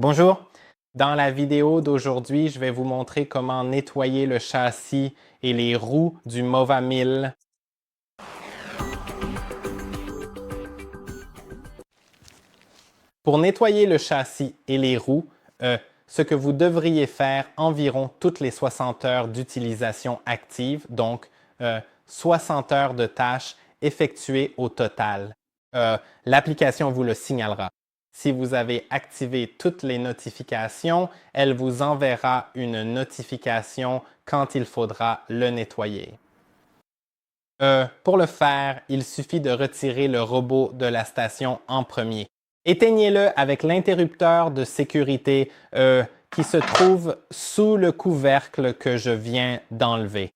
Bonjour! Dans la vidéo d'aujourd'hui, je vais vous montrer comment nettoyer le châssis et les roues du Mova 1000. Pour nettoyer le châssis et les roues, ce que vous devriez faire environ toutes les 60 heures d'utilisation active, donc 60 heures de tâches effectuées au total. L'application vous le signalera. Si vous avez activé toutes les notifications, elle vous enverra une notification quand il faudra le nettoyer. Pour le faire, il suffit de retirer le robot de la station en premier. Éteignez-le avec l'interrupteur de sécurité qui se trouve sous le couvercle que je viens d'enlever.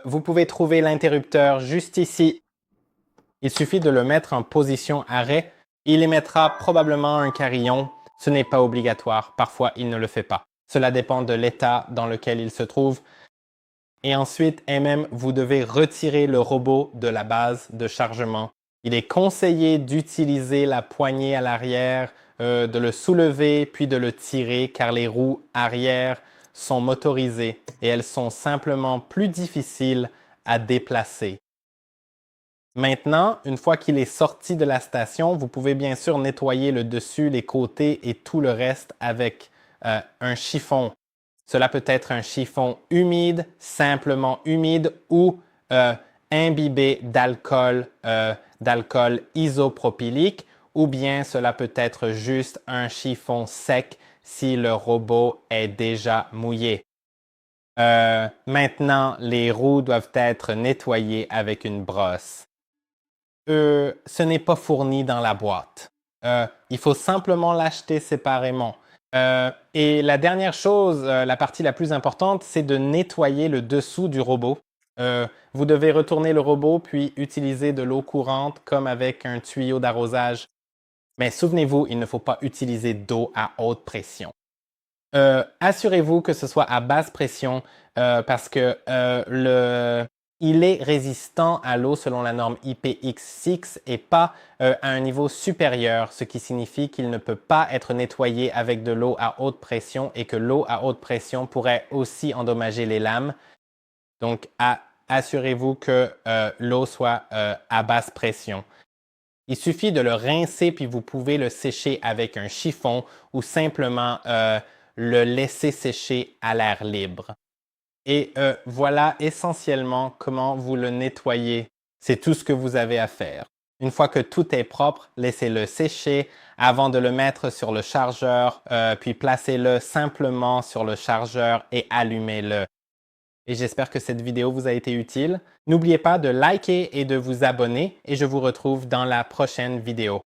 Vous pouvez trouver l'interrupteur juste ici. Il suffit de le mettre en position arrêt. Il émettra probablement un carillon. Ce n'est pas obligatoire. Parfois, il ne le fait pas. Cela dépend de l'état dans lequel il se trouve. Et ensuite, vous devez retirer le robot de la base de chargement. Il est conseillé d'utiliser la poignée à l'arrière, de le soulever puis de le tirer car les roues arrière sont motorisées et elles sont simplement plus difficiles à déplacer. Maintenant, une fois qu'il est sorti de la station, vous pouvez bien sûr nettoyer le dessus, les côtés et tout le reste avec un chiffon. Cela peut être un chiffon humide, simplement humide ou imbibé d'alcool isopropylique, ou bien cela peut être juste un chiffon sec si le robot est déjà mouillé. Maintenant, les roues doivent être nettoyées avec une brosse. Ce n'est pas fourni dans la boîte. Il faut simplement l'acheter séparément. Et la dernière chose, la partie la plus importante, c'est de nettoyer le dessous du robot. Vous devez retourner le robot puis utiliser de l'eau courante comme avec un tuyau d'arrosage. Mais souvenez-vous, il ne faut pas utiliser d'eau à haute pression. Assurez-vous que ce soit à basse pression parce que il est résistant à l'eau selon la norme IPX6 et pas à un niveau supérieur, ce qui signifie qu'il ne peut pas être nettoyé avec de l'eau à haute pression et que l'eau à haute pression pourrait aussi endommager les lames. Donc, assurez-vous que l'eau soit à basse pression. Il suffit de le rincer puis vous pouvez le sécher avec un chiffon ou simplement le laisser sécher à l'air libre. Et voilà essentiellement comment vous le nettoyez. C'est tout ce que vous avez à faire. Une fois que tout est propre, laissez-le sécher avant de le mettre sur le chargeur, puis placez-le simplement sur le chargeur et allumez-le. Et j'espère que cette vidéo vous a été utile. N'oubliez pas de liker et de vous abonner et je vous retrouve dans la prochaine vidéo.